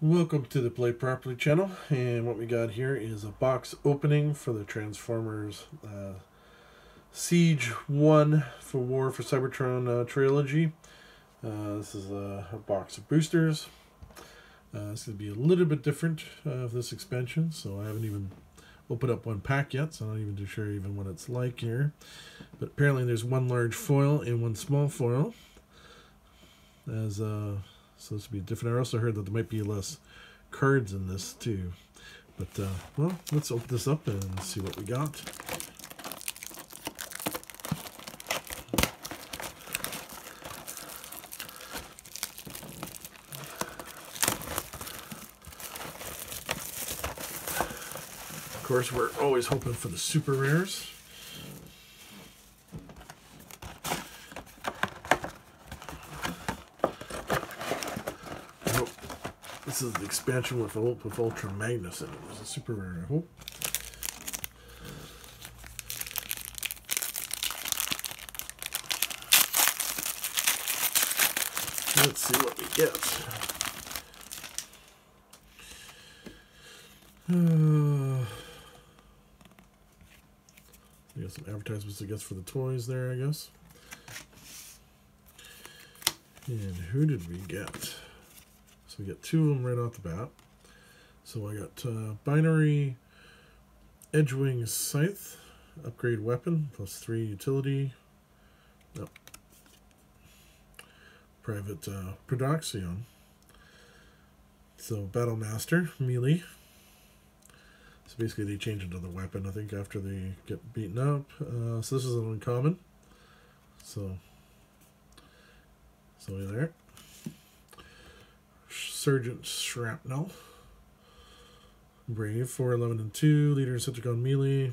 Welcome to the Play Properly channel, and what we got here is a box opening for the Transformers Siege 1 for War for Cybertron trilogy. This is a box of boosters. It's going to be a little bit different of this expansion, so I haven't even opened up one pack yet, so I'm not even too sure even what it's like here. But apparently there's one large foil and one small foil. So this will be different. I also heard that there might be less cards in this too. But, well, let's open this up and see what we got. Of course, we're always hoping for the super rares. This is the expansion with Ultra Magnus in it. It's a super rare, I hope. Let's see what we get. We got some advertisements, I guess, for the toys there, I guess. And who did we get? So we get two of them right off the bat. So I got Binary Edgewing Scythe, upgrade weapon, +3 utility. Nope. Private Production. So Battle Master, melee. So basically they change into the weapon, I think, after they get beaten up. So this is an uncommon. So there. Sergeant Shrapnel. Brave, 4, 11, and 2. Leader Decepticon melee.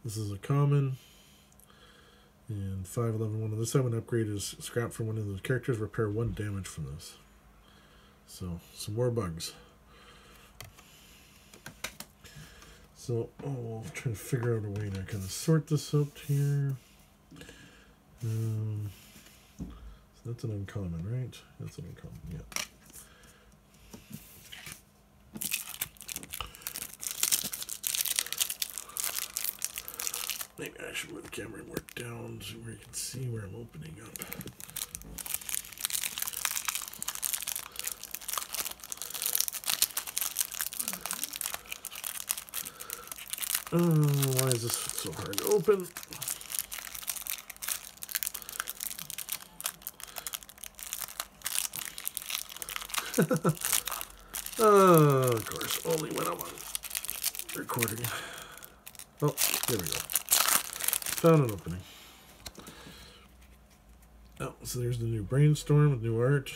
This is a common. And 5, 11, 1 on this side. When upgrade is scrapped from one of those characters, repair 1 damage from this. So, some more bugs. So, I'll try to figure out a way to kind of sort this out here. So that's an uncommon, right? That's an uncommon, yeah. Maybe I should move the camera more down so where you can see where I'm opening up. Oh, why is this so hard to open? Of course, only when I'm on recording. Oh, there we go. Found an opening. Oh, so there's the new Brainstorm with new art.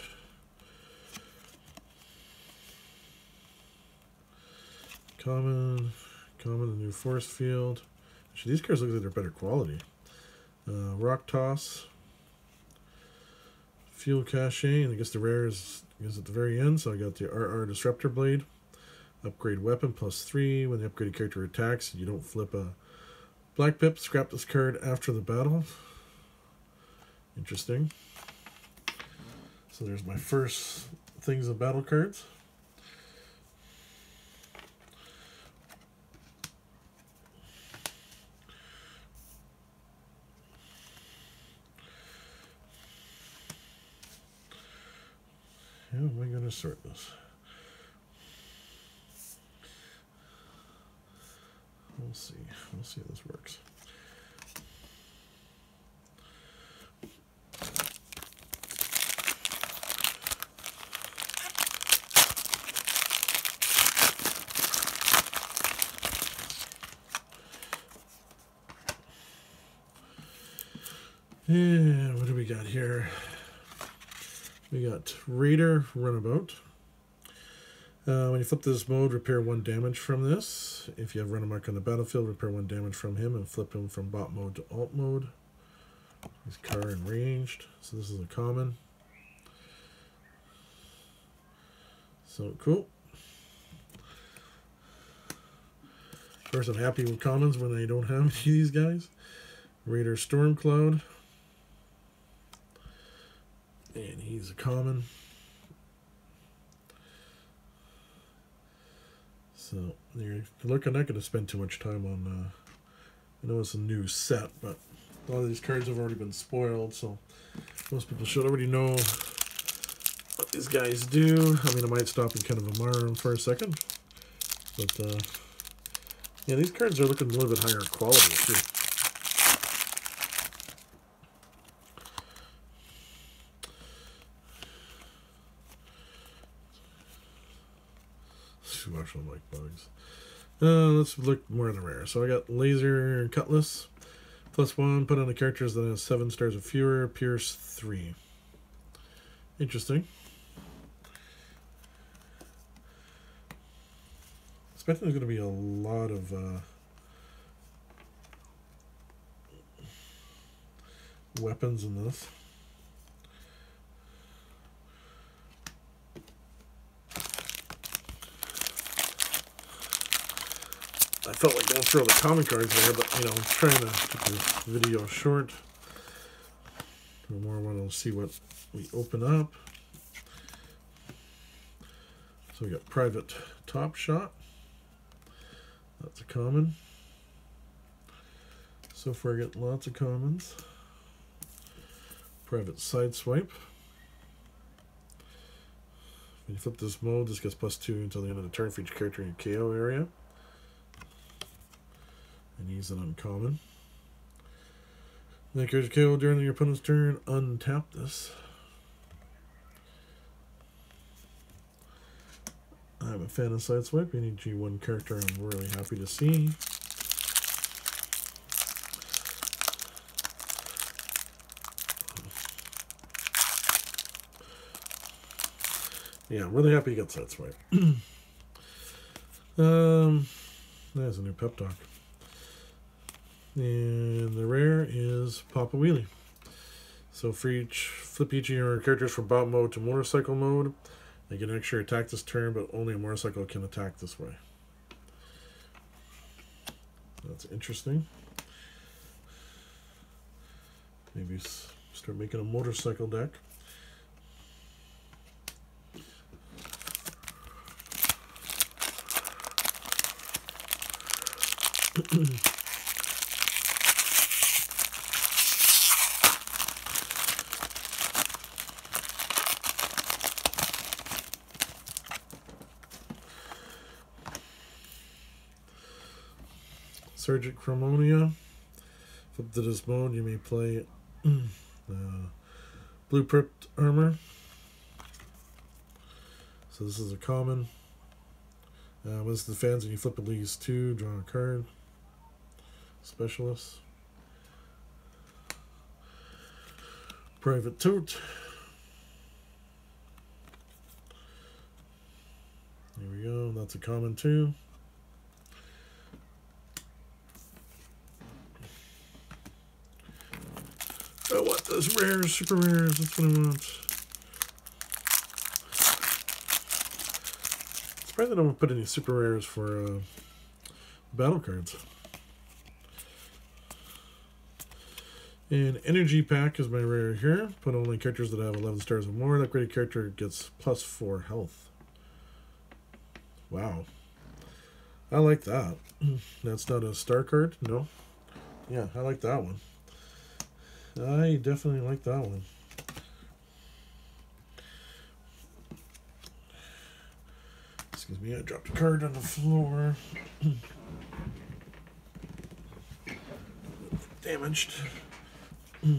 Common, the new Force Field. Actually, these cards look like they're better quality. Rock Toss. Fuel Cache, and I guess the rare is at the very end, so I got the RR Disruptor Blade. Upgrade weapon, +3. When the upgraded character attacks, you don't flip a Black Pip. Scrap this card after the battle. Interesting. So there's my first things of battle cards. How am I going to sort this? We'll see. We'll see how this works. And what do we got here? We got Raider Runabout. When you flip this mode, repair 1 damage from this. If you have Runamark on the battlefield, repair 1 damage from him and flip him from bot mode to alt mode. He's car and ranged, so this is a common. So cool. Of course, I'm happy with commons when I don't have any of these guys. Raider Stormcloud. And he's a common. So you're looking not going to spend too much time on. I know it's a new set, but a lot of these cards have already been spoiled, so most people should already know what these guys do. I mean, I might stop and kind of admire them for a second, but yeah, these cards are looking a little bit higher quality too. Too much on like bugs. Let's look more in the rare. So I got Laser Cutlass. +1, put on the characters that have 7 stars or fewer, Pierce 3. Interesting. Expecting there's going to be a lot of weapons in this. I felt like going through all the comic cards there, but you know, I'm trying to keep this video short. We more want to see what we open up. So we got Private Top Shot. That's a common. So far I get lots of commons. Private Sideswipe. When you flip this mode, this gets +2 until the end of the turn for each character in your KO area. And use an uncommon. Then character KO during your opponent's turn, untap this. I'm a fan of Sideswipe. Any G1 character I'm really happy to see. Yeah, I'm really happy you got Sideswipe. There's a new pep talk. And the rare is Pop a Wheelie. So for each, flip each of your characters from bot mode to motorcycle mode. They get an extra attack this turn, but only a motorcycle can attack this way. That's interesting. Maybe start making a motorcycle deck. Sergeant Chromonia. Flip to this mode, you may play Blueprint Armor. So this is a common. Once the fans and you flip at least 2, draw a card. Specialist. Private Tote. There we go, that's a common too. I want those rares, super rares, that's what I want. Surprised I don't put any super rares for battle cards. And Energy Pack is my rare here. Put only characters that have 11 stars or more. That upgraded character gets +4 health. Wow. I like that. That's not a star card? No. Yeah, I like that one. I definitely like that one. Excuse me, I dropped a card on the floor. Damaged. At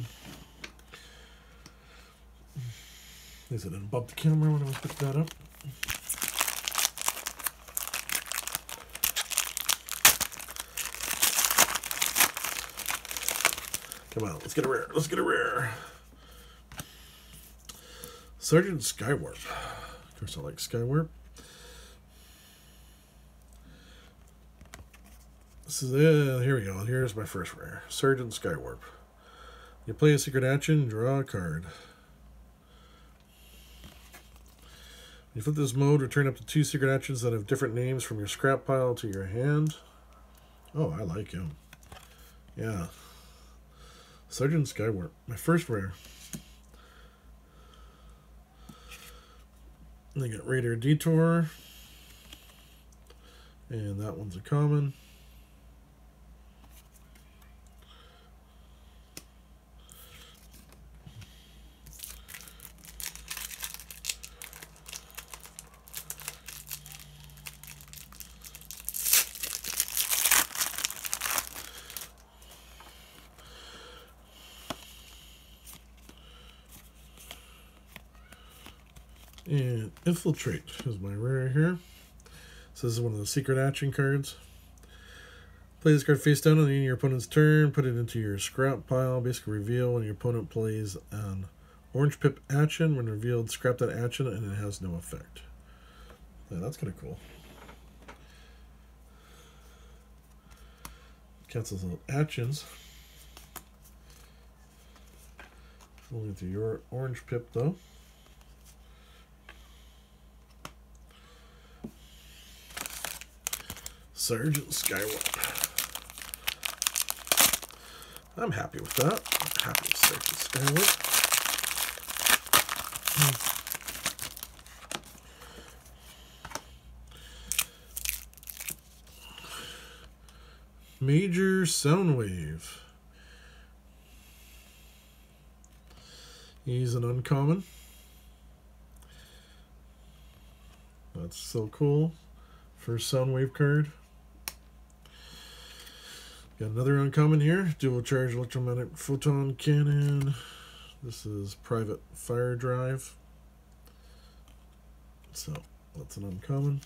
least I didn't bump the camera when I was picking that up. Come on, let's get a rare. Let's get a rare. Sergeant Skywarp. Of course, I like Skywarp. This is here we go. Here's my first rare. Sergeant Skywarp. You play a secret action, draw a card. You flip this mode, return up to 2 secret actions that have different names from your scrap pile to your hand. Oh, I like him. Yeah. Sergeant Skywarp, my first rare. And I got Raider Detour. And that one's a common. And Infiltrate is my rare here. So this is one of the secret action cards. Play this card face down on the end of your opponent's turn. Put it into your scrap pile. Basically reveal when your opponent plays an orange pip action. When revealed, scrap that action and it has no effect. Yeah, that's kind of cool. Cancels out actions. Only to your orange pip though. Sergeant Skywarp. I'm happy with that. I'm happy with Sergeant Skywarp. Major Soundwave. He's an uncommon. That's so cool. First Soundwave card. Got another uncommon here. Dual charge electromagnetic photon cannon. This is private fire drive. So that's an uncommon.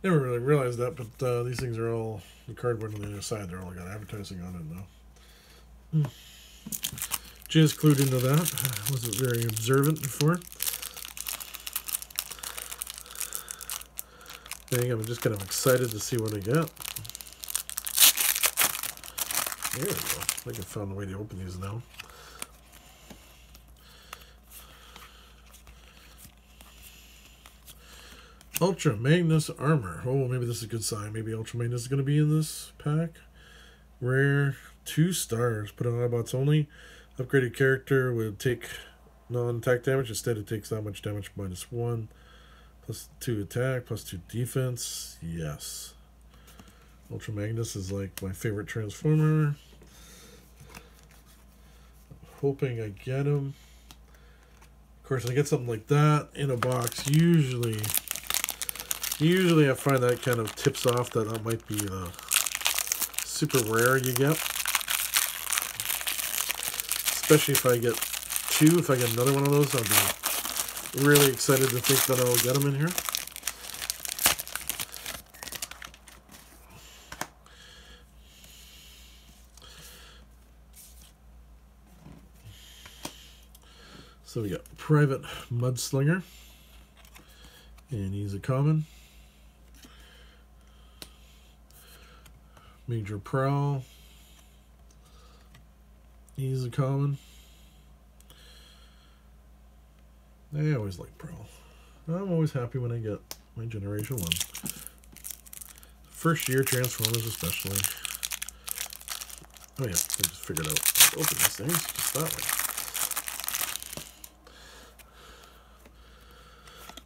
Never really realized that, but these things are all the cardboard on the other side. They're all got advertising on it now. Just clued into that. I wasn't very observant before. Dang, I'm just kind of excited to see what I get. There we go. I think I found a way to open these now. Ultra Magnus Armor. Oh, maybe this is a good sign. Maybe Ultra Magnus is going to be in this pack. Rare. 2 stars. Put on Autobots only. Upgraded character would take non-attack damage. Instead, it takes that much damage -1. Plus 2 attack, plus 2 defense. Yes. Ultra Magnus is like my favorite Transformer. I'm hoping I get him. Of course, when I get something like that in a box, usually I find that kind of tips off that might be the super rare you get. Especially if I get 2. If I get another one of those, I'll be really excited to think that I'll get them in here. So we got Private Mudslinger. And he's a common. Major Prowl. He's a common. I always like Prowl. I'm always happy when I get my Generation 1. First year Transformers especially. Oh yeah, I just figured out how to open these things just that way.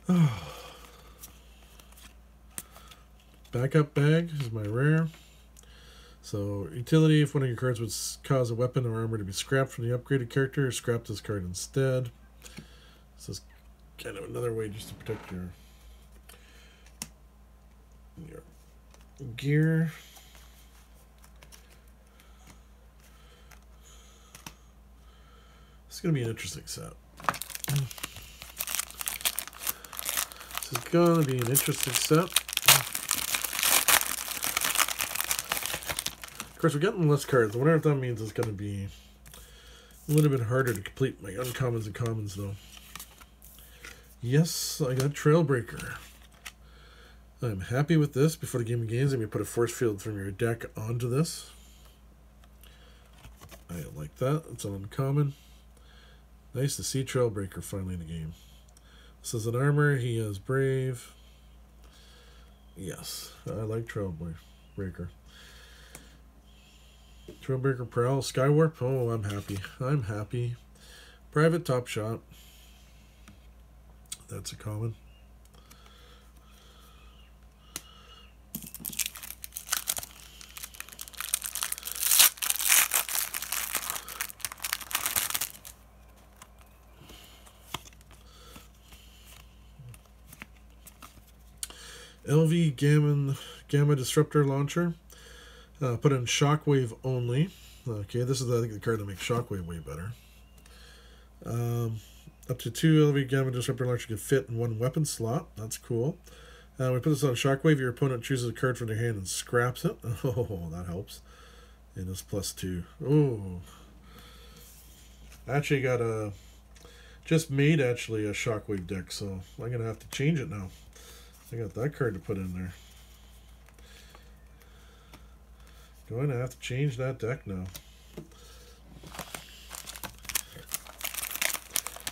Oh. Backup bag is my rare. So, utility, if one of your cards would cause a weapon or armor to be scrapped from the upgraded character, scrap this card instead. This is kind of another way just to protect your gear. It's going to be an interesting set. This is going to be an interesting set. Of course, we're getting less cards. I wonder if that means it's going to be a little bit harder to complete my uncommons and commons, though. Yes, I got Trailbreaker. I'm happy with this. Before the game begins, I'm going to put a force field from your deck onto this. I like that. It's an uncommon. Nice to see Trailbreaker finally in the game. This is an armor. He is brave. Yes, I like Trailbreaker. Trailbreaker Prowl, Skywarp. Oh, I'm happy. I'm happy. Private Top Shot. That's a common. LV Gamma Disruptor Launcher. Put in Shockwave only. Okay, this is I think the card that makes Shockwave way better. Up to 2 LV Gamma Disruptor Launcher can fit in 1 weapon slot. That's cool. We put this on Shockwave. Your opponent chooses a card from their hand and scraps it. Oh, that helps. And it's +2. Oh, actually got a just made a Shockwave deck, so I'm gonna have to change it now. I got that card to put in there. Going to have to change that deck now.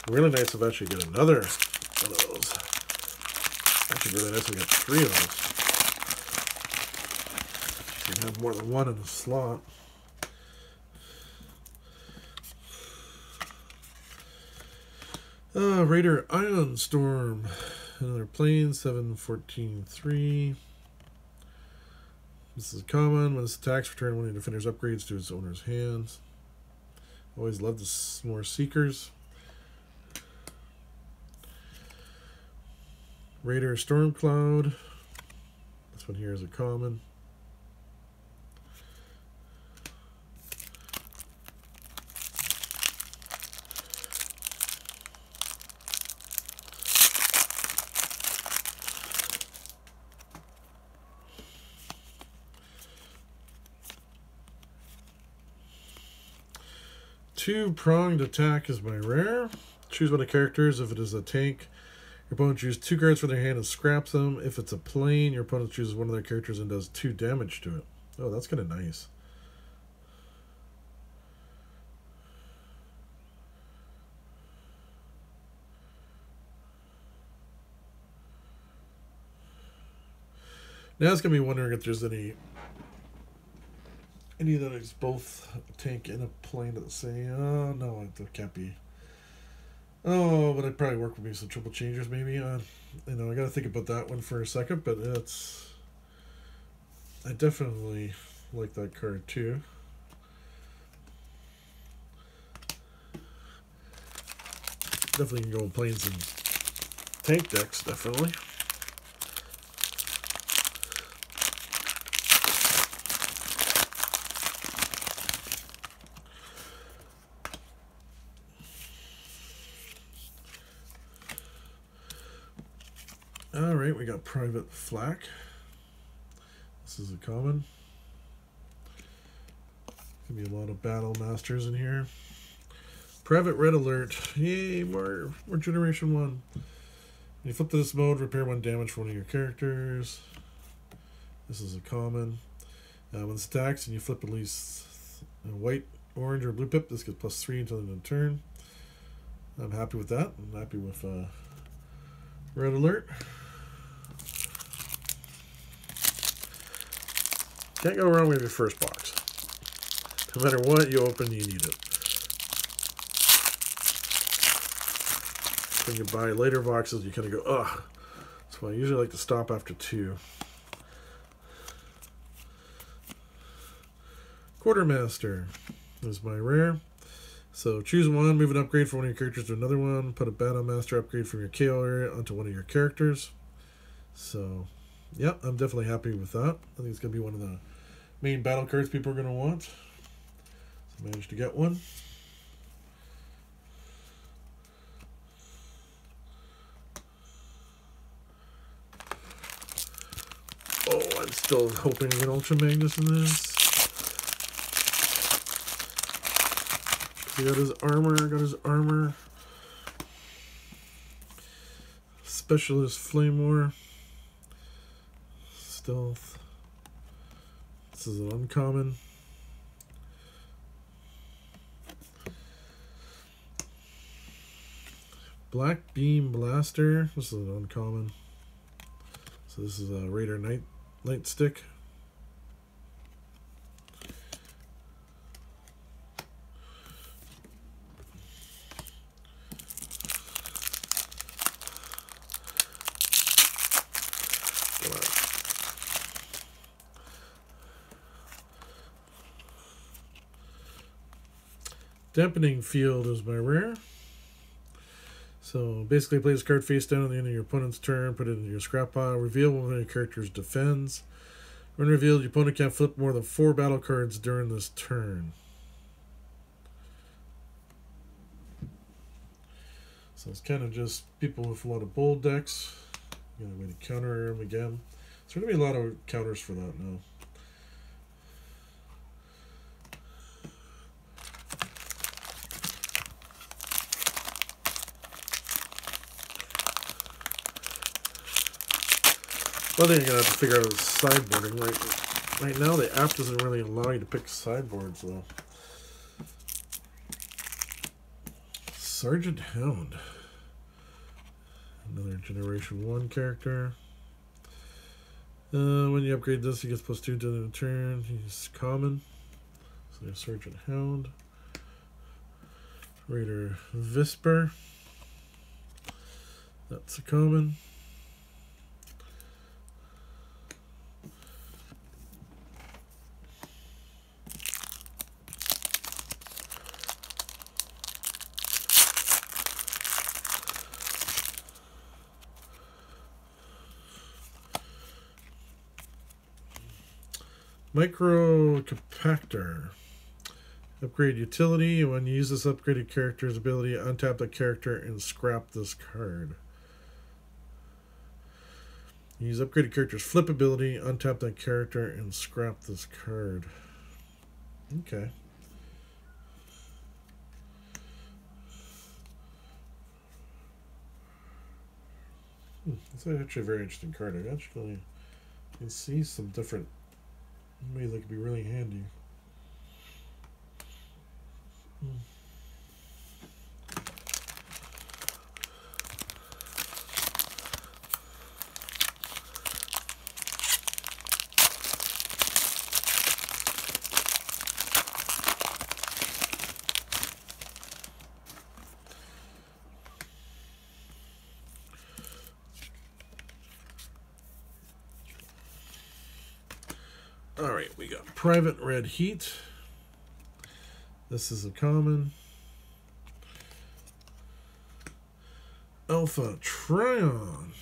Really nice if I actually get another one of those. Actually, really nice if we got 3 of those. You can have more than 1 in a slot. Raider Ion Storm. Another plane, 7/14/3. This is common. When this attacks, return 1 of your defender's upgrades to its owner's hands. Always love this more Seekers. Raider Stormcloud. This one here is a common. Two-pronged attack is my rare. Choose one of the characters. If it is a tank, your opponent chooses 2 cards from their hand and scraps them. If it's a plane, your opponent chooses one of their characters and does 2 damage to it. Oh, that's kind of nice. Now it's going to be wondering if there's any that is both a tank and a plane at the same. Oh, no, it can't be. Oh, but I'd probably work with me some triple changers maybe. You know, I got to think about that one for a second, but I definitely like that card too. Definitely can go in planes and tank decks, definitely. Alright, we got Private Flak. This is a common. Gonna be a lot of Battle Masters in here. Private Red Alert. Yay, more Generation 1. When you flip to this mode, repair 1 damage for one of your characters. This is a common. When this attacks and you flip at least a white, orange, or blue pip, this gets +3 until the end of the turn. I'm happy with that. I'm happy with Red Alert. Can't go wrong with your first box. No matter what you open, you need it. When you buy later boxes, you kind of go, ugh. So I usually like to stop after 2. Quartermaster is my rare. So choose 1, move an upgrade from one of your characters to another one. Put a Battle Master upgrade from your KO area onto one of your characters. So, yeah, I'm definitely happy with that. I think it's going to be one of the main battle cards people are going to want. So I managed to get one. Oh, I'm still hoping to get Ultra Magnus in this. He got his armor, Specialist Flame War. Stealth. This is an uncommon. Black Beam Blaster. This is an uncommon. So this is a Raider Nightstick. Dampening Field is my rare. So basically play this card face down at the end of your opponent's turn, put it into your scrap pile, reveal one of your characters defends. When revealed, your opponent can't flip more than 4 battle cards during this turn. So it's kind of just people with a lot of bold decks. You know, way to counter them again. There's going to be a lot of counters for that now. One thing you're going to have to figure out is sideboarding. Right now, the app doesn't really allow you to pick sideboards, though. Sergeant Hound. Another Generation 1 character. When you upgrade this, he gets +2 to the turn. He's common. So there's Sergeant Hound. Raider Visper. That's a common. Micro Compactor. Upgrade utility. When you use this upgraded character's ability, untap that character and scrap this card. Use upgraded character's flip ability, untap that character and scrap this card. Okay. That's actually a very interesting card. I actually can see some different ways that could be really handy. Alright, we got Private Red Heat. This is a common. Alpha Trion.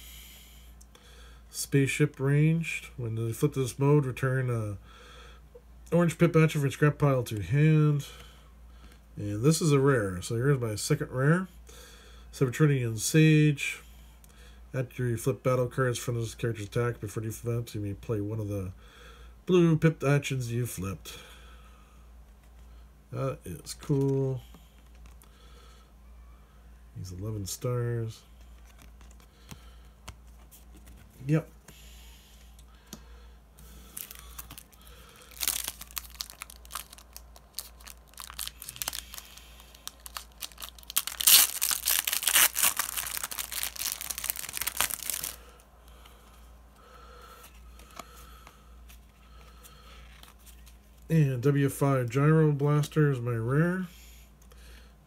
Spaceship ranged. When they flip this mode, return a orange pip action from scrap pile to hand. And this is a rare. So here's my second rare. Cybertron Sage. After you flip battle cards from this character's attack before you flip, you may play one of the blue pipped actions you flipped. That is cool. He's 11 stars. Yep. And W5 Gyro Blaster is my rare.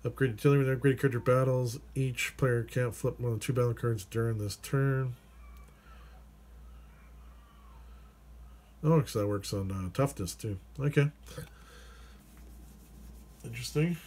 Upgraded utility with upgraded character battles. Each player can't flip more than 2 battle cards during this turn. Oh, because that works on toughness too. Okay. Interesting.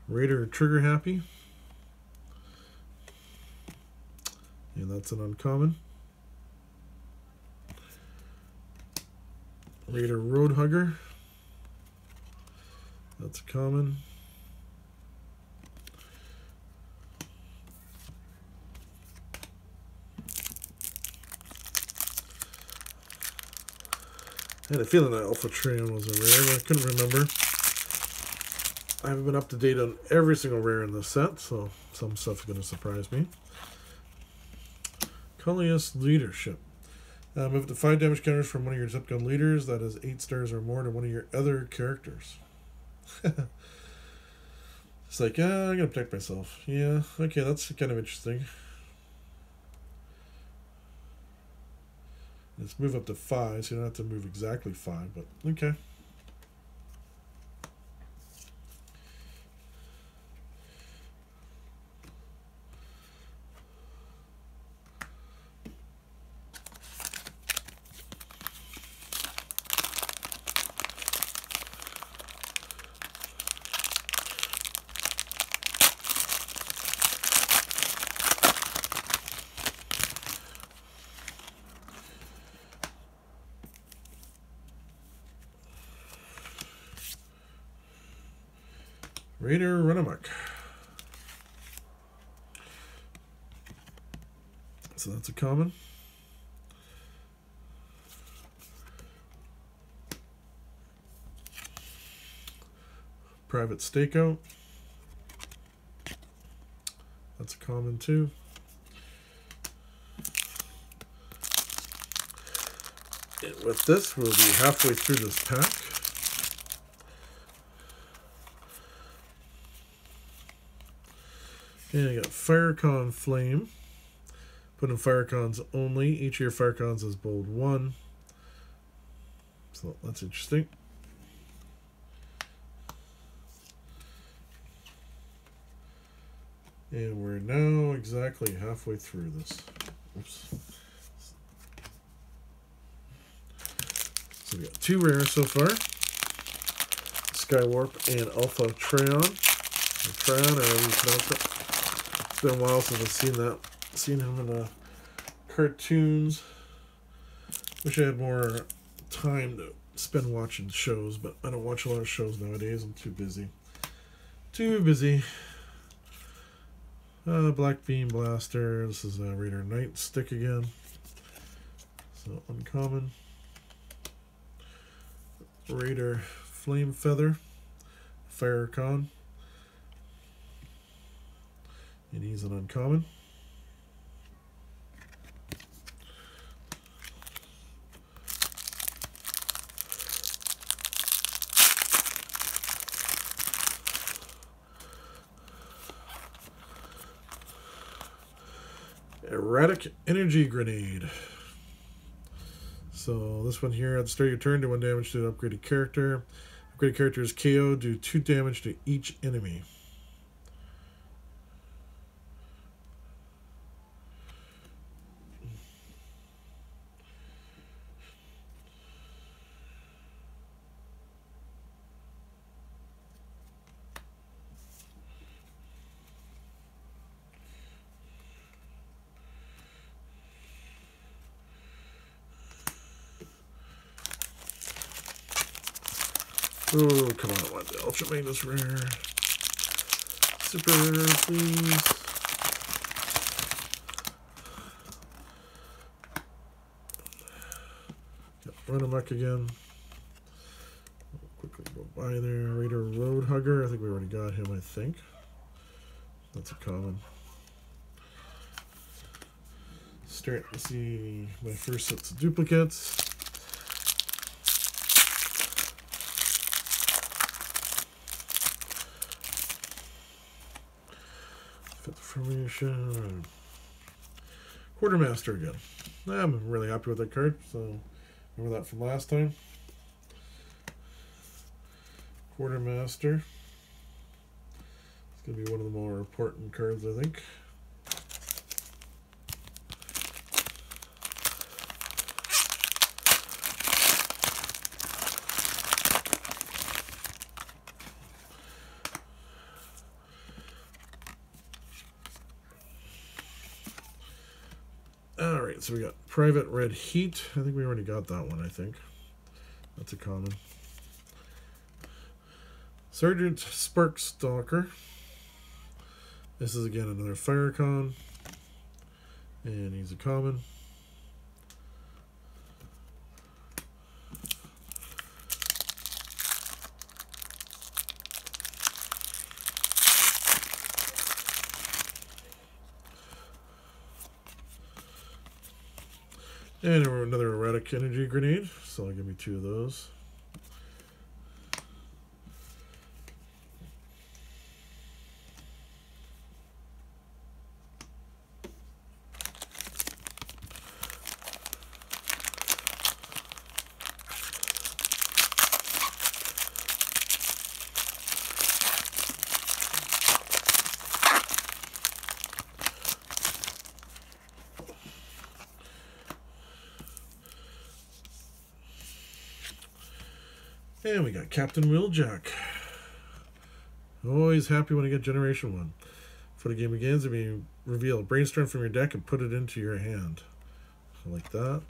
Raider Trigger Happy. And that's an uncommon. Raider Roadhugger. That's a common. I had a feeling that Alpha Trion was a rare, but I couldn't remember. I haven't been up to date on every single rare in this set, so some stuff is going to surprise me. Cullius Leadership. Move to 5 damage counters from one of your Zipgun leaders that is 8 stars or more to one of your other characters. It's like, I'm gonna protect myself. Yeah, okay, that's kind of interesting. Let's move up to 5, so you don't have to move exactly 5, but okay. Raider Run Amok. So that's a common. Private Stakeout. That's a common too. And with this, we'll be halfway through this pack. And I got Firecon Flame. Put in Firecons only. Each of your Firecons is bold 1. So that's interesting. And we're now exactly halfway through this. Oops. So we got 2 rares so far. Skywarp and Alpha Treon. Or Treon, or however you pronounce it. It's been a while since I've seen him in the cartoons. Wish I had more time to spend watching shows, but I don't watch a lot of shows nowadays. I'm too busy. Too busy. Black Beam Blaster. This is a Raider Nightstick again. So uncommon. Raider Flame Feather. Firecon. And he's an uncommon. Erratic Energy Grenade. So this one here, at the start of your turn, do 1 damage to an upgraded character. Upgraded character is KO, do 2 damage to each enemy. Oh, come on, I want the Ultra Magnus Rare. Super Rare, please. Yep, Run Amok again. Quickly go by there. Raider Road Hugger. I think we already got him, I think. That's a common. Starting to see my first sets of duplicates. Fifth Formation. Quartermaster again. I'm really happy with that card, so remember that from last time. Quartermaster. It's going to be one of the more important cards, I think. Alright, so we got Private Red Heat. I think we already got that one, I think. That's a common. Sergeant Sparkstalker. This is again another Firecon. And he's a common. And another erratic energy grenade, so I'll give me 2 of those. And we got Captain Wheeljack. Always happy when I get Generation 1. Before the game begins, if you reveal a brainstorm from your deck and put it into your hand. So like that.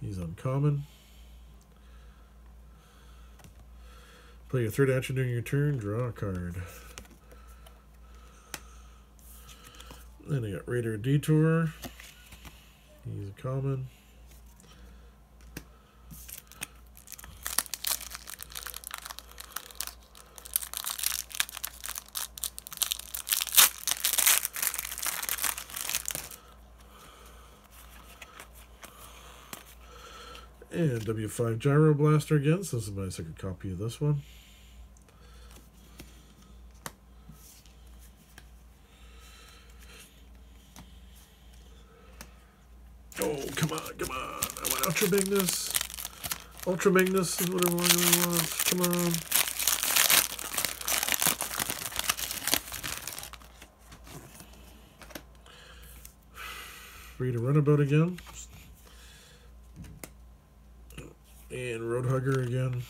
He's uncommon. Play your 3rd action during your turn, draw a card. Then I got Raider Detour. He's a common. And W5 Gyro Blaster again, so this is my 2nd copy of this one. Oh, come on, come on. I want Ultra Magnus. Ultra Magnus is what I really want. Come on. Free to Runabout again. And Roadhugger again.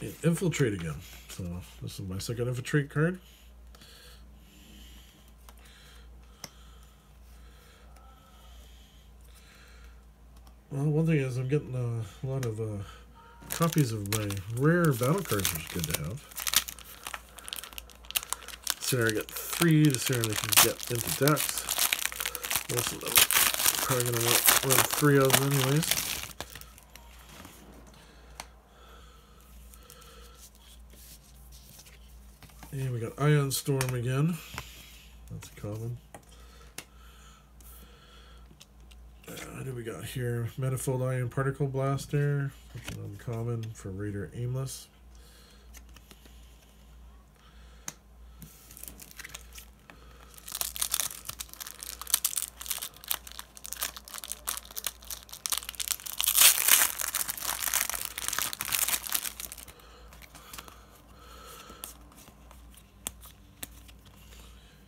And Infiltrate again. So this is my 2nd Infiltrate card. Well, one thing is I'm getting a lot of copies of my rare battle cards, which is good to have. So I get 3 to see if I can get into decks. Most of them probably going to run 3 of them anyways. And we got Ion Storm again. That's common. What do we got here? Manifold Ion Particle Blaster. That's an uncommon for Raider Aimless.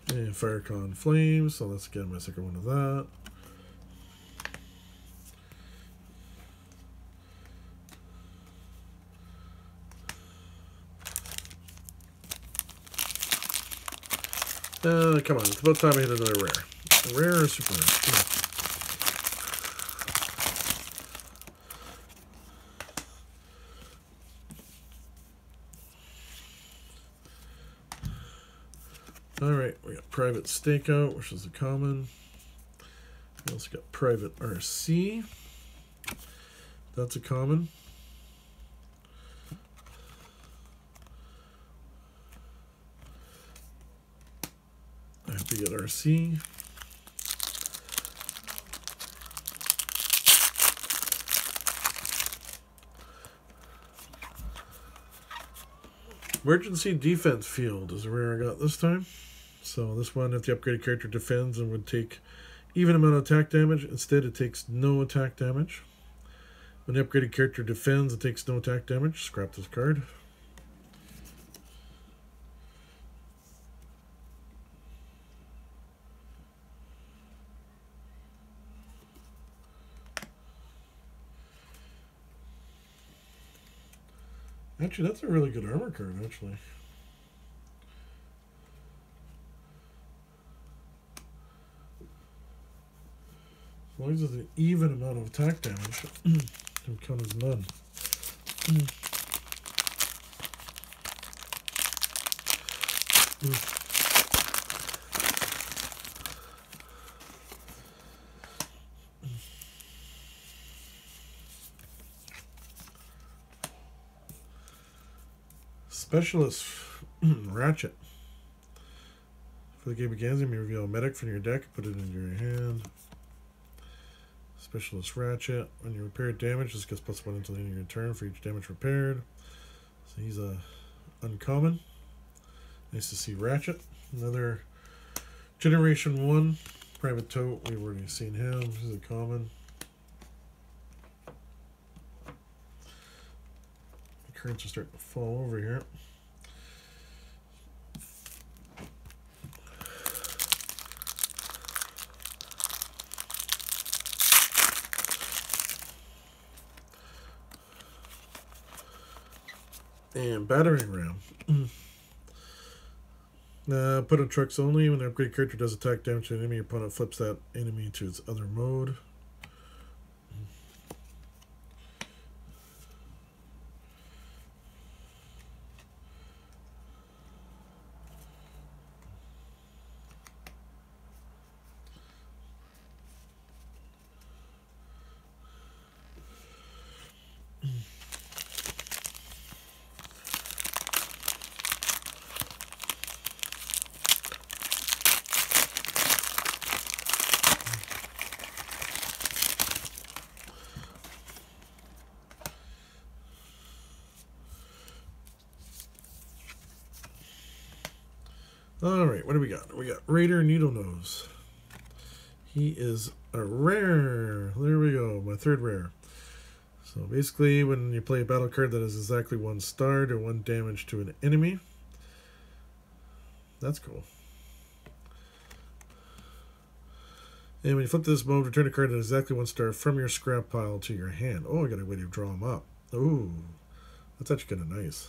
And Firecon Flames, so let's get my 2nd one of that. Come on, it's about time I hit another rare. Rare or super rare? Come on. Alright, we got Private Stakeout, which is a common. We also got Private RC. That's a common. I have to get RC. Emergency Defense Field is where I got this time. So this one, if the upgraded character defends and would take even amount of attack damage, instead it takes no attack damage. When the upgraded character defends, it takes no attack damage. Scrap this card. Actually, that's a really good armor card, actually. As long as it's an even amount of attack damage, it can count as none. Specialist Ratchet. For the game begins, you may reveal a medic from your deck, put it into your hand. Specialist Ratchet. When you repair damage, this gets +1 until the end of your turn for each damage repaired. So he's a uncommon. Nice to see Ratchet. Another Generation 1 Private Tote. We've already seen him. He's a common. The currents are starting to fall over here. And battering ram. Put on trucks only. When the upgrade character does attack damage to an enemy, your opponent flips that enemy to its other mode. Alright, what do we got? We got Raider Needlenose. He is a rare. There we go, my third rare. So basically, when you play a battle card that has exactly 1 star or 1 damage to an enemy. That's cool. And when you flip this mode, return a card that has exactly 1 star from your scrap pile to your hand. Oh, I got a way to draw them up. Ooh, that's actually kind of nice.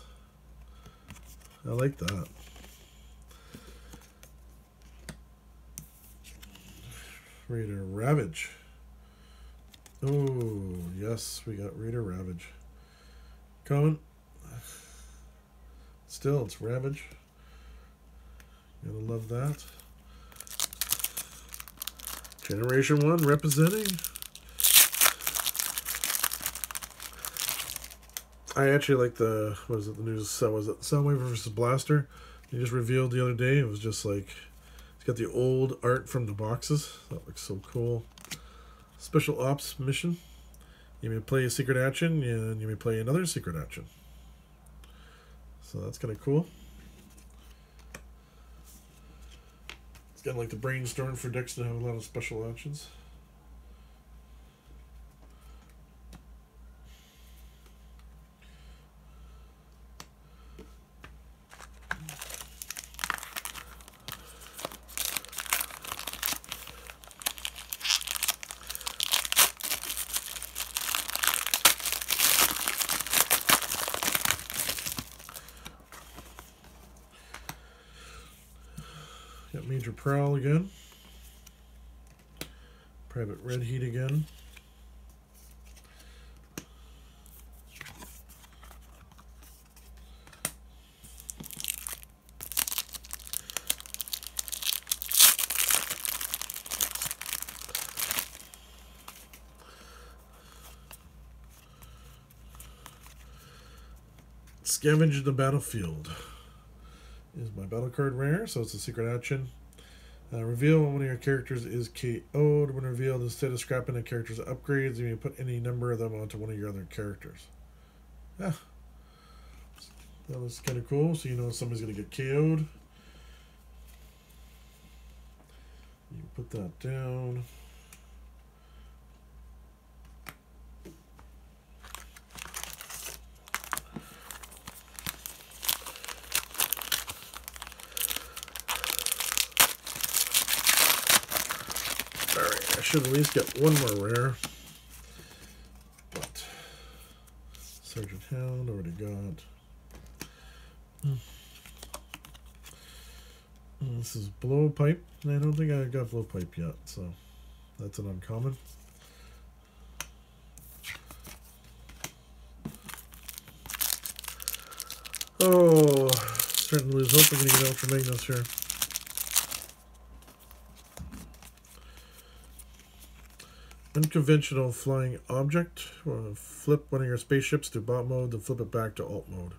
I like that. Raider Ravage. Oh, yes, we got Raider Ravage. Common. Still, it's Ravage. Gotta love that. Generation 1 representing. I actually like the, what is it, the news, was it Soundwave versus Blaster? He just revealed the other day. It was just like, got the old art from the boxes. That looks so cool. Special Ops mission. You may play a secret action, and you may play another secret action. So that's kind of cool. It's kind of like the brainstorm for decks to have a lot of special actions. Got Major Prowl again. Private Red Heat again. Scavenge the Battlefield is my battle card rare, so it's a secret action. Reveal when one of your characters is KO'd. When revealed, instead of scrapping a character's upgrades, you may put any number of them onto one of your other characters. Yeah, that was kind of cool. So you know somebody's going to get KO'd. You put that down. Alright, I should at least get one more rare. But Sergeant Hound already got. This is Blowpipe. I don't think I got Blowpipe yet, so that's an uncommon. Oh, starting to lose hope. We're going to get Ultra Magnus here. Unconventional flying object. Flip one of your spaceships to bot mode, then flip it back to alt mode.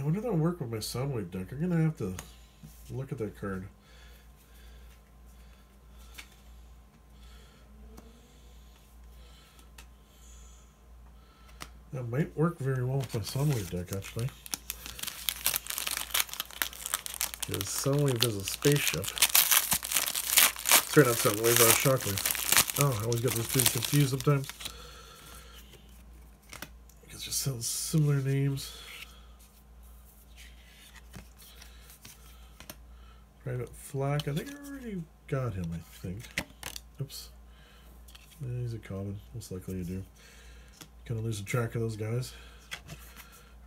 I wonder if that'll work with my Soundwave deck. I'm gonna have to look at that card. That might work very well with my Soundwave deck, actually. Because Soundwave does a spaceship. Sorry, not Soundwave, Shockwave. Oh, I always get those two confused sometimes. Because it just sounds similar names. Private Flak. I think I already got him, I think. Oops. He's a common. Most likely you do. Kind of losing track of those guys.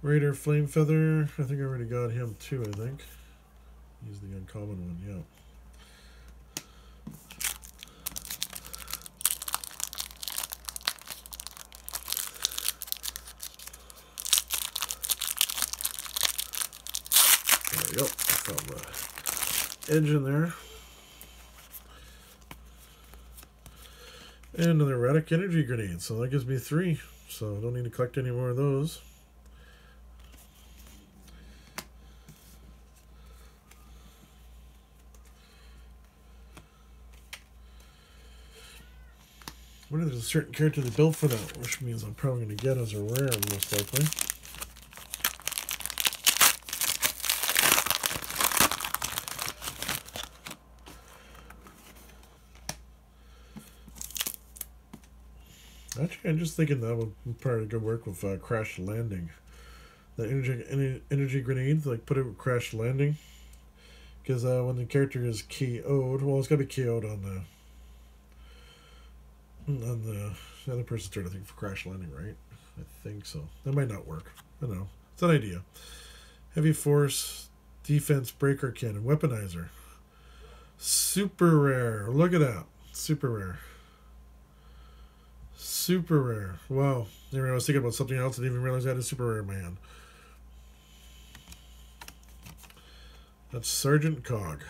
Raider Flame Feather. I think I already got him too, I think. He's the uncommon one, yeah. There we go. Found the edge in there. And another Erratic Energy Grenade. So that gives me 3. So I don't need to collect any more of those. I wonder if there's a certain character they built for that, which means I'm probably going to get as a rare, most likely. Actually, I'm just thinking that would probably go work with Crash Landing. The energy grenade, like put it with Crash Landing. Because when the character is KO'd, well, it's got to be KO'd on the other person's turn, I think, for Crash Landing, right? I think so. That might not work. I don't know. It's an idea. Heavy Force, Defense, Breaker Cannon, Weaponizer. Super rare. Look at that. Super rare. Super rare. Wow. Anyway, I was thinking about something else and didn't even realize I had a super rare in my hand. That's Sergeant Cog.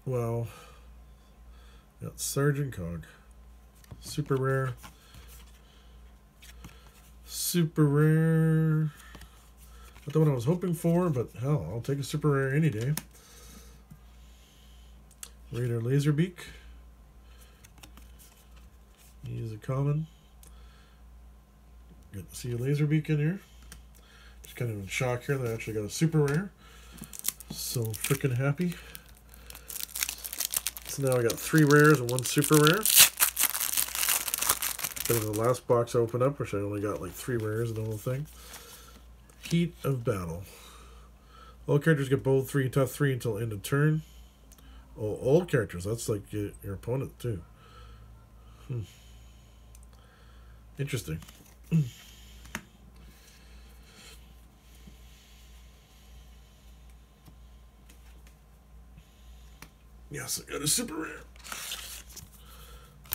Well, got Sergeant Cog. Super rare. Super rare. Not the one I was hoping for, but hell, I'll take a super rare any day. Raider Laserbeak. He's a common. Good to see a Laserbeak in here. Just kind of in shock here that I actually got a super rare. So freaking happy. So now I got 3 rares and 1 super rare. That was the last box I opened up, which I only got like 3 rares and the whole thing. Heat of Battle. All characters get bold 3, tough 3 until end of turn. Oh, all characters. That's like your opponent too. Interesting. Yes, I got a super rare.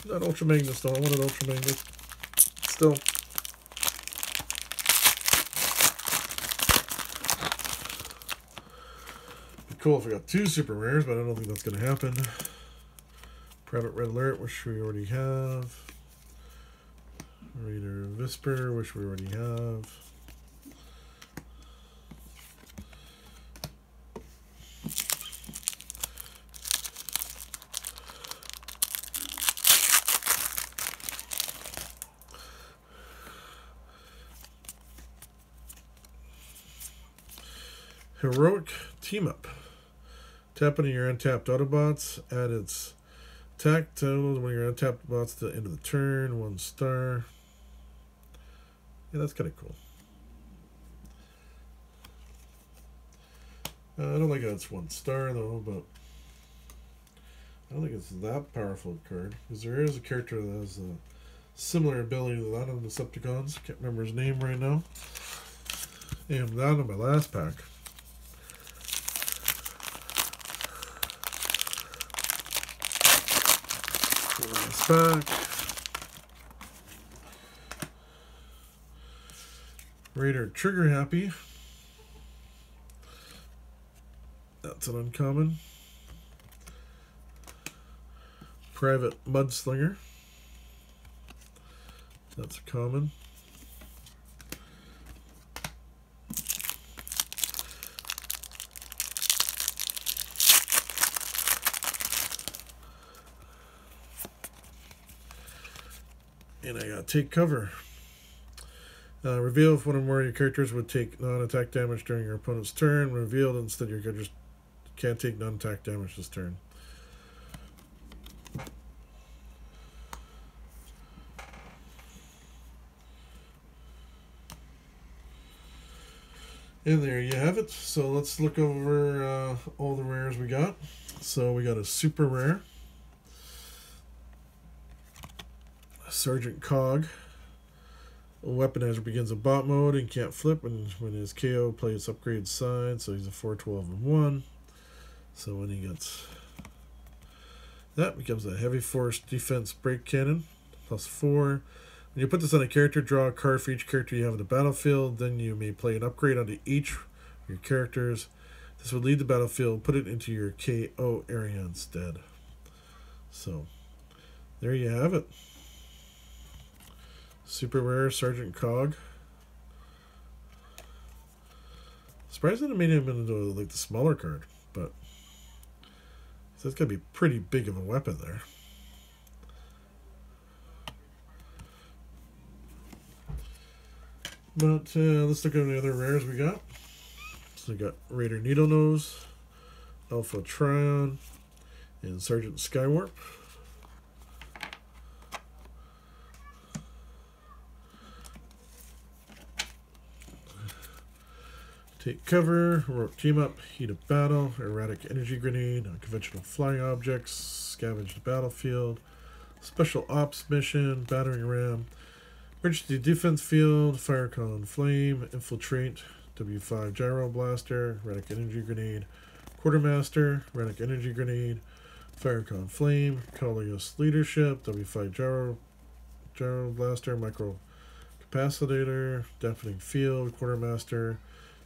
Not Ultra Magnus though. I wanted Ultra Magnus. Still. Be cool if I got 2 super rares, but I don't think that's going to happen. Private Red Alert, which we already have. Raider Visper, which we already have. Heroic Team Up. Tap into your untapped Autobots. Add its attack totals when your untapped bots to the end of the turn. 1 star. Yeah, that's kind of cool. I don't like that it's 1 star though, but I don't think it's that powerful a card. Because there is a character that has a similar ability to that on the Decepticons. Can't remember his name right now. And that on my last pack. Last pack. Raider Trigger Happy. That's an uncommon. Private Mudslinger. That's a common. And I got take cover. Reveal if one or more of your characters would take non-attack damage during your opponent's turn. Revealed instead your characters can't take non-attack damage this turn. And there you have it. So let's look over all the rares we got. So we got a super rare, Sergeant Cog. A weaponizer begins in bot mode and can't flip, and when his KO plays upgrade side, so he's a 4/12 and 1. So when he gets that, becomes a heavy force defense break cannon, +4. When you put this on a character, draw a card for each character you have in the battlefield. Then you may play an upgrade onto each of your characters. This would leave the battlefield, put it into your KO area instead. So there you have it. Super rare Sergeant Cog. Surprised that it made him into like the smaller card, but that's gotta be pretty big of a weapon there. But let's look at the other rares we got. So we got Raider Needlenose, Alpha Trion, and Sergeant Skywarp. Take cover, Heroic Team Up, Heat of Battle, Erratic Energy Grenade, Unconventional Flying Objects, Scavenge the Battlefield, Special Ops Mission, Battering Ram, Emergency Defense Field, Fire Column Flame, Infiltrate, W5 Gyro Blaster, Erratic Energy Grenade, Quartermaster, Erratic Energy Grenade, Fire Column Flame, Collius Leadership, W5 Gyro Blaster, Micro Capacitator, Deafening Field, Quartermaster,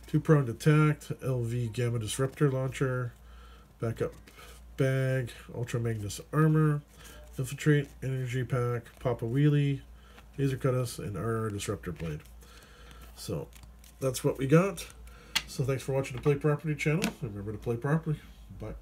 Two-pronged attack, LV Gamma Disruptor Launcher, Backup Bag, Ultra Magnus Armor, Infiltrate, Energy Pack, Papa Wheelie, Laser Cutlass, and RR Disruptor Blade. So that's what we got. So thanks for watching the Play Properly channel. Remember to play properly. Bye.